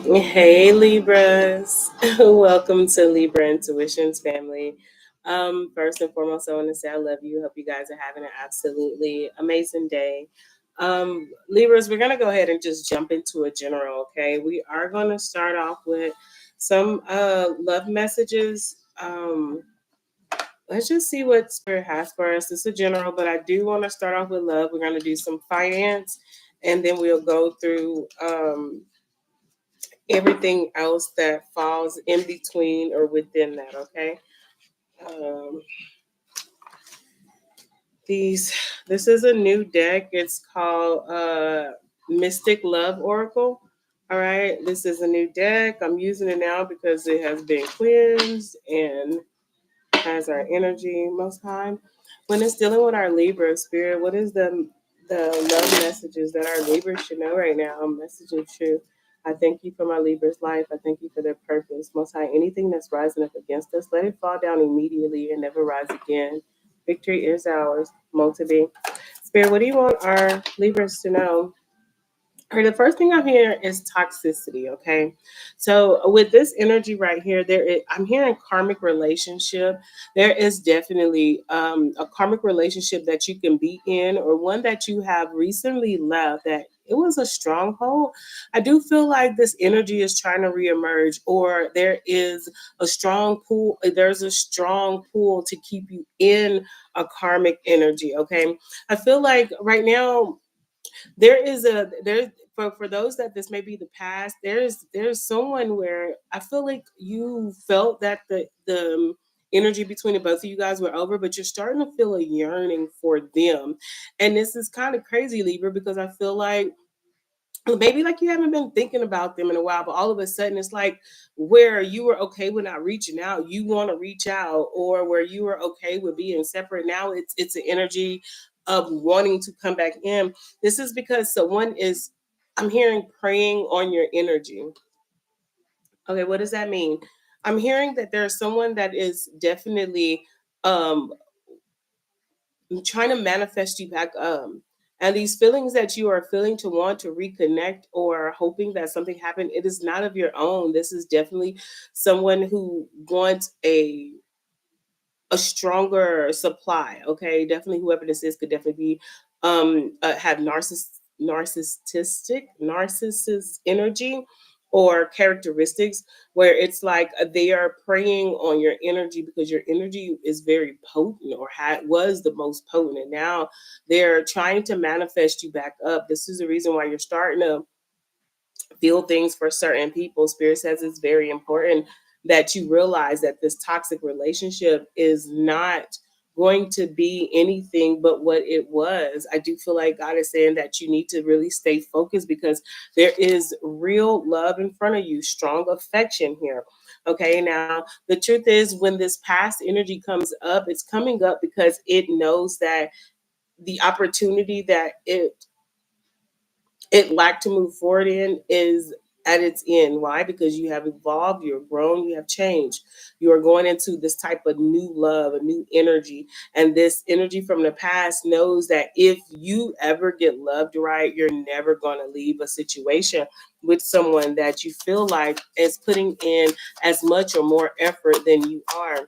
Hey Libras, welcome to Libra Intuitions family. First and foremost, I want to say I love you. Hope you guys are having an absolutely amazing day. Libras, we're gonna go ahead and just jump into a general. Okay, we are gonna start off with some love messages. Let's just see what Spirit has for us. It's a general, but I do want to start off with love. We're gonna do some finance, and then we'll go through everything else that falls in between or within that. Okay. Um, these. This is a new deck. It's called Mystic Love Oracle. All right. This is a new deck. I'm using it now because it has been cleansed and has our energy most high. When it's dealing with our Libra spirit, what is the love messages that our Libra should know right now? Message of truth. I thank you for my Libra's life. I thank you for their purpose. Most high, anything that's rising up against us, let it fall down immediately and never rise again. Victory is ours. Multi. Spirit, what do you want our Libras to know? Or the first thing I'm hearing is toxicity. Okay, so with this energy right here, I'm hearing karmic relationship. There is definitely a karmic relationship that you can be in, or one that you have recently left that it was a stronghold. I do feel like this energy is trying to reemerge, or there is a strong pull. There's a strong pull to keep you in a karmic energy. Okay, I feel like right now there for those that this may be the past, there's someone where I feel like you felt that the energy between the both of you guys were over, but you're starting to feel a yearning for them. And this is kind of crazy, Libra, because I feel like maybe like you haven't been thinking about them in a while, but all of a sudden it's like where you were okay with not reaching out, you want to reach out, or where you were okay with being separate. Now it's an energy of wanting to come back in. This is because someone is, I'm hearing, preying on your energy. Okay, what does that mean? I'm hearing that there's someone that is definitely um trying to manifest you back and these feelings that you are feeling to want to reconnect or hoping that something happened, it is not of your own. This is definitely someone who wants a stronger supply. Okay, definitely whoever this is could definitely be have narcissist energy or characteristics where it's like they are preying on your energy because your energy is very potent, or was the most potent, and now they're trying to manifest you back up. This is the reason why you're starting to feel things for certain people. Spirit says it's very important that you realize that this toxic relationship is not going to be anything but what it was. I do feel like God is saying that you need to really stay focused because there is real love in front of you, strong affection here. Okay, now the truth is, when this past energy comes up, it's coming up because it knows that the opportunity that it lacked to move forward in is at its end. Why? Because you have evolved, you're grown, you have changed. You are going into this type of new love, a new energy. And this energy from the past knows that if you ever get loved right, you're never going to leave a situation with someone that you feel like is putting in as much or more effort than you are.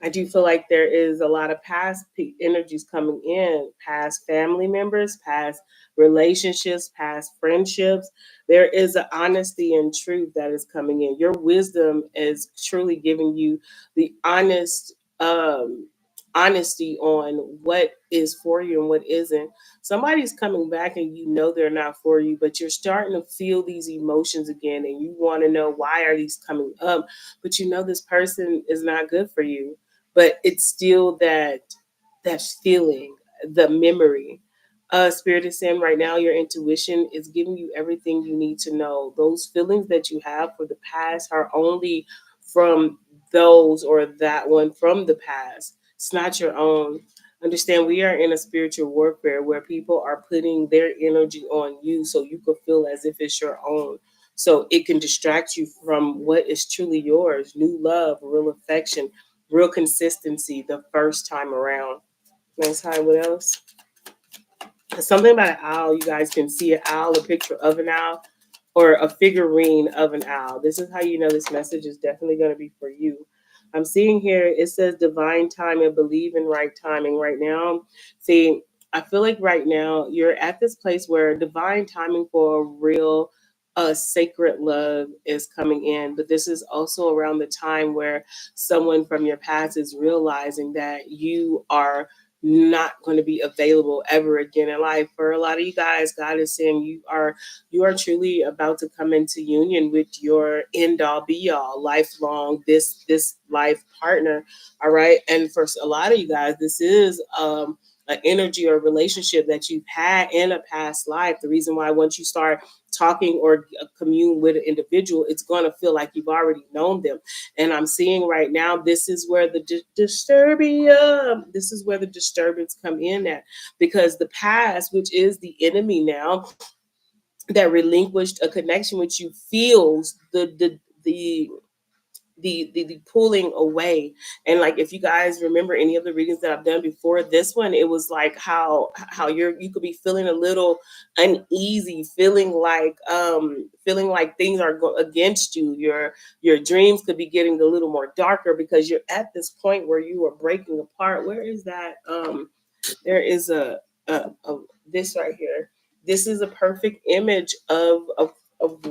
I do feel like there is a lot of past energies coming in, past family members, past relationships, past friendships. There is an honesty and truth that is coming in. Your wisdom is truly giving you the honesty on what is for you and what isn't. Somebody's coming back and you know they're not for you, but you're starting to feel these emotions again and you want to know why are these coming up, but you know this person is not good for you, but it's still that feeling, the memory. Spirit is saying right now your intuition is giving you everything you need to know. Those feelings that you have for the past are only from those or that one from the past. It's not your own. Understand, we are in a spiritual warfare where people are putting their energy on you so you can feel as if it's your own. So it can distract you from what is truly yours: new love, real affection, real consistency the first time around. Nice. Hi, what else? Something about an owl. You guys can see an owl, a picture of an owl, or a figurine of an owl. This is how you know this message is definitely going to be for you. I'm seeing here, it says divine timing, believe in right timing right now. See, I feel like right now you're at this place where divine timing for a real sacred love is coming in. But this is also around the time where someone from your past is realizing that you are not going to be available ever again in life. For a lot of you guys, God is saying you are truly about to come into union with your end all be all lifelong this life partner. All right. And for a lot of you guys, this is an energy or relationship that you've had in a past life. The reason why once you start talking or commune with an individual, it's going to feel like you've already known them. And I'm seeing right now, this is where the this is where the disturbance come in at, because the past, which is the enemy now, that relinquished a connection with you, feels the pulling away. And like, if you guys remember any of the readings that I've done before this one, it was like how you could be feeling a little uneasy, feeling like things are against you. Your dreams could be getting a little more darker because you're at this point where you are breaking apart. Where is that? There is a this right here. This is a perfect image of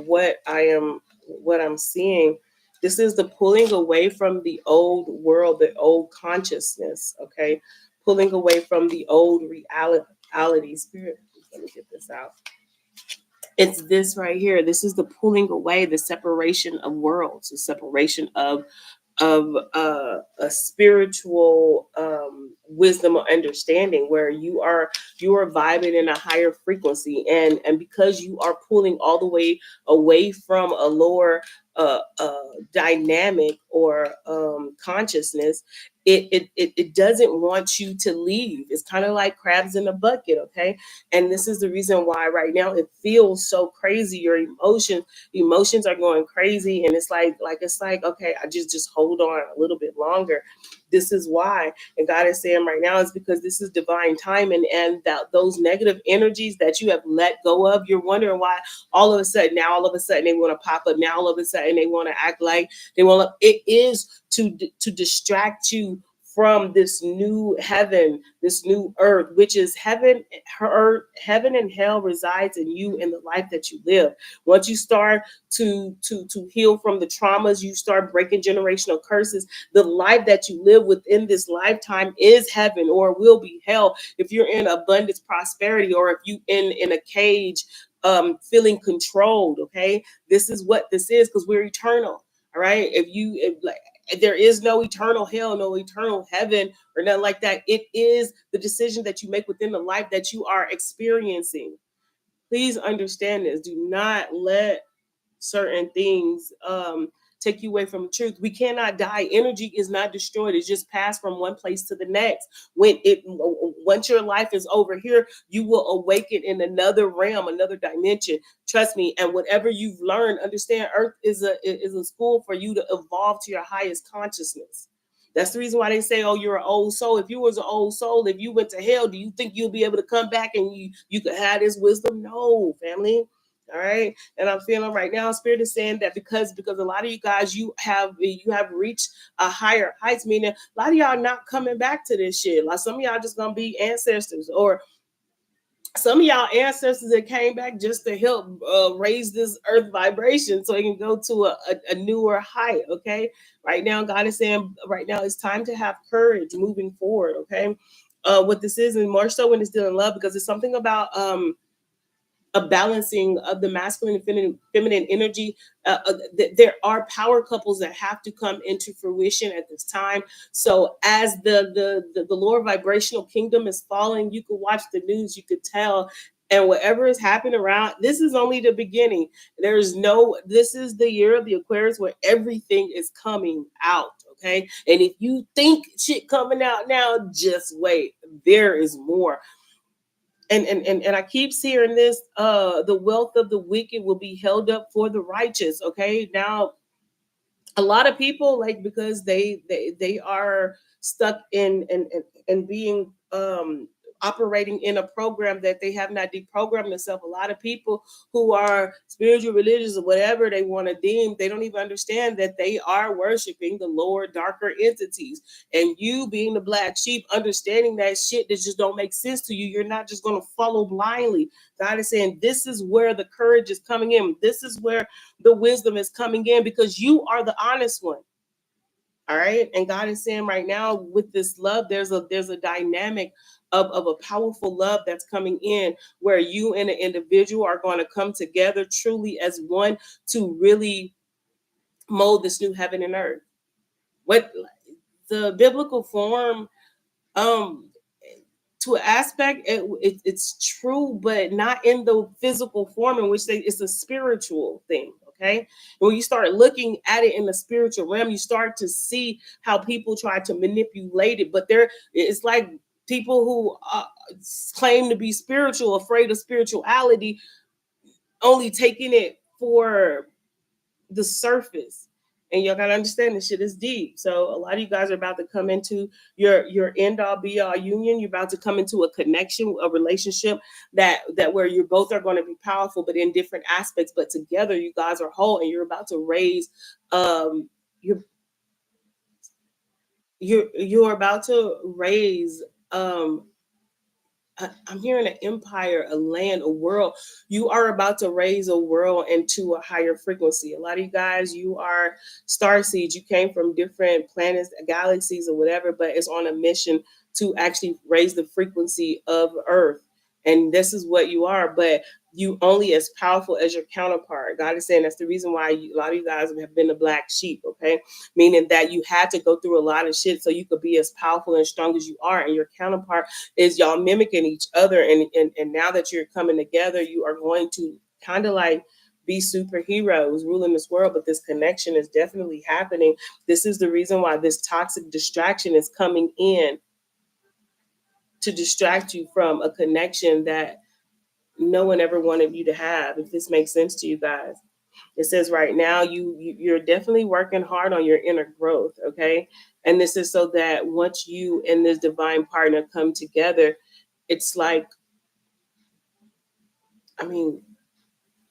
what I'm seeing. This is the pulling away from the old world, the old consciousness. Okay, pulling away from the old reality. Spirit, let me get this out. It's this right here. This is the pulling away, the separation of worlds, the separation of a spiritual wisdom or understanding, where you are vibing in a higher frequency, and because you are pulling all the way away from a lower dynamic or consciousness, it doesn't want you to leave. It's kind of like crabs in a bucket. Okay, and this is the reason why right now it feels so crazy. Your emotions are going crazy, and it's like okay, I just hold on a little bit longer. This is why. And God is saying right now, is because this is divine time, and that those negative energies that you have let go of, you're wondering why all of a sudden they want to pop up. Now all of a sudden they want to act like they want to. It is to distract you from this new heaven, this new earth, which is heaven. Earth, heaven and hell resides in you, in the life that you live. Once you start to heal from the traumas, you start breaking generational curses. The life that you live within this lifetime is heaven, or will be hell if you're in abundance, prosperity, or if you in a cage, feeling controlled. Okay, this is what this is, because we're eternal. All right, if like, there is no eternal hell, no eternal heaven, or nothing like that. It is the decision that you make within the life that you are experiencing. Please understand this. Do not let certain things take you away from the truth. We cannot die. Energy is not destroyed. It's just passed from one place to the next. Once your life is over here, you will awaken in another realm, another dimension. Trust me. And whatever you've learned, understand, Earth is a school for you to evolve to your highest consciousness. That's the reason why they say, "Oh, you're an old soul." If you was an old soul, if you went to hell, do you think you'll be able to come back and you could have this wisdom? No, family. All right. And I'm feeling right now, Spirit is saying that because a lot of you guys, you have reached a higher heights, meaning a lot of y'all not coming back to this shit. Like, some of y'all just gonna be ancestors, or some of y'all ancestors that came back just to help raise this earth vibration so it can go to a newer height. Okay, right now God is saying right now it's time to have courage moving forward. Okay, what this is, and more so when it's still in love, because it's something about a balancing of the masculine and feminine energy. There are power couples that have to come into fruition at this time. So as the lower vibrational kingdom is falling, you could watch the news, you could tell. And whatever is happening around, this is only the beginning. This is the year of the Aquarius where everything is coming out. Okay. And if you think shit coming out now, just wait. There is more. And I keep hearing this, the wealth of the wicked will be held up for the righteous. Okay, now a lot of people, like, because they are stuck in being operating in a program that they have not deprogrammed themselves. A lot of people who are spiritual, religious, or whatever they want to deem, they don't even understand that they are worshiping the lower, darker entities. And you being the black sheep, understanding that shit that just don't make sense to you, you're not just going to follow blindly. God is saying this is where the courage is coming in. This is where the wisdom is coming in, because you are the honest one. All right. And God is saying right now, with this love, there's a dynamic of a powerful love that's coming in, where you and an individual are going to come together truly as one to really mold this new heaven and earth. What the biblical form, um to an aspect, it's true, but not in the physical form in which it's a spiritual thing. Okay, and when you start looking at it in the spiritual realm, you start to see how people try to manipulate it. But it's like people who claim to be spiritual, afraid of spirituality, only taking it for the surface. And y'all gotta understand this shit is deep. So a lot of you guys are about to come into your end all be all union. You're about to come into a connection, a relationship that where you both are going to be powerful, but in different aspects. But together, you guys are whole, and you're about to raise. You're you're about to raise. I'm hearing an empire, a land, a world. You are about to raise a world into a higher frequency. A lot of you guys, you are star seeds. You came from different planets, galaxies, or whatever, but it's on a mission to actually raise the frequency of Earth. And this is what you are. But you only as powerful as your counterpart. God is saying that's the reason why a lot of you guys have been the black sheep, okay? Meaning that you had to go through a lot of shit so you could be as powerful and strong as you are. And your counterpart is y'all mimicking each other. And now that you're coming together, you are going to kind of like be superheroes ruling this world. But this connection is definitely happening. This is the reason why this toxic distraction is coming in, to distract you from a connection that no one ever wanted you to have, if this makes sense to you guys. It says right now you're definitely working hard on your inner growth, okay? And this is so that once you and this divine partner come together, it's like, I mean,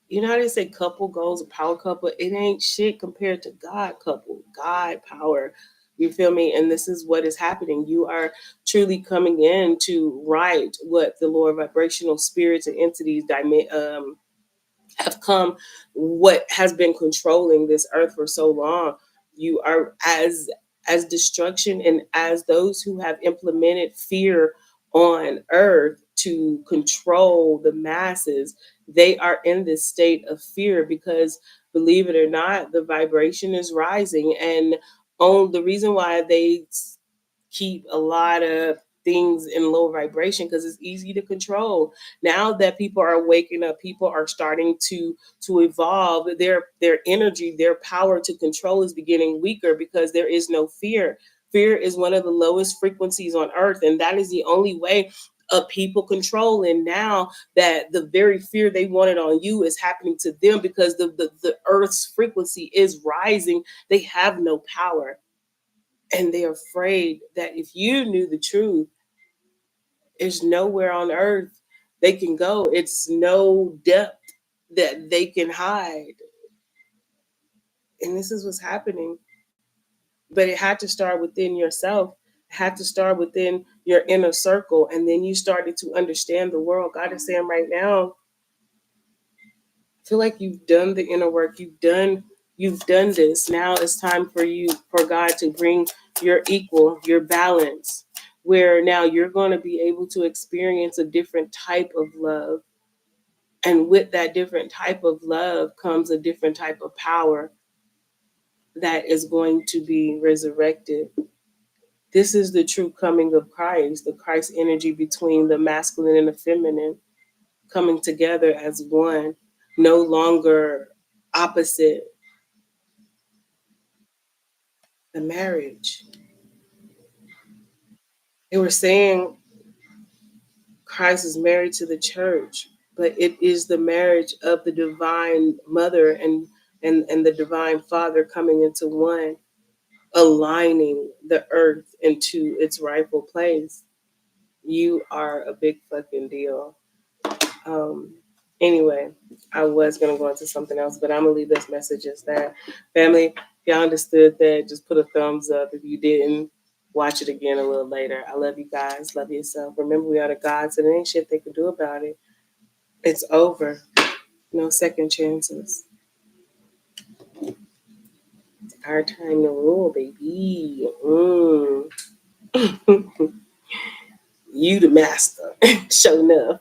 you know how they say couple goals, a power couple? It ain't shit compared to God couple, God power. You feel me? And this is what is happening. You are truly coming in to write what the lower vibrational spirits and entities have come, what has been controlling this earth for so long. You are as destruction, and as those who have implemented fear on earth to control the masses, they are in this state of fear because, believe it or not, the vibration is rising. And on the reason why they keep a lot of things in low vibration, because it's easy to control. Now that people are waking up, people are starting to evolve. Their energy, their power to control is beginning weaker because there is no fear. Fear is one of the lowest frequencies on earth, and that is the only way of people control. And now that the very fear they wanted on you is happening to them because the earth's frequency is rising, they have no power. And they're afraid that if you knew the truth, there's nowhere on earth they can go. It's no depth that they can hide. And this is what's happening. But it had to start within yourself. It had to start within your inner circle. And then you started to understand the world. God is saying right now, I feel like you've done the inner work. You've done this. Now it's time for God to bring your equal, your balance, where now you're going to be able to experience a different type of love. And with that different type of love comes a different type of power that is going to be resurrected. This is the true coming of Christ, the Christ energy between the masculine and the feminine coming together as one, no longer opposite. The marriage. They were saying Christ is married to the church, but it is the marriage of the divine mother and the divine father coming into one, aligning the earth into its rightful place. You are a big fucking deal. Um, anyway, I was gonna go into something else, but I'm gonna leave this message as that. Family, if y'all understood that, just put a thumbs up. If you didn't, watch it again a little later. I love you guys. Love yourself. Remember, we are the gods, and there ain't shit they can do about it. It's over. No second chances. It's our time to rule, baby. You the master. Show enough.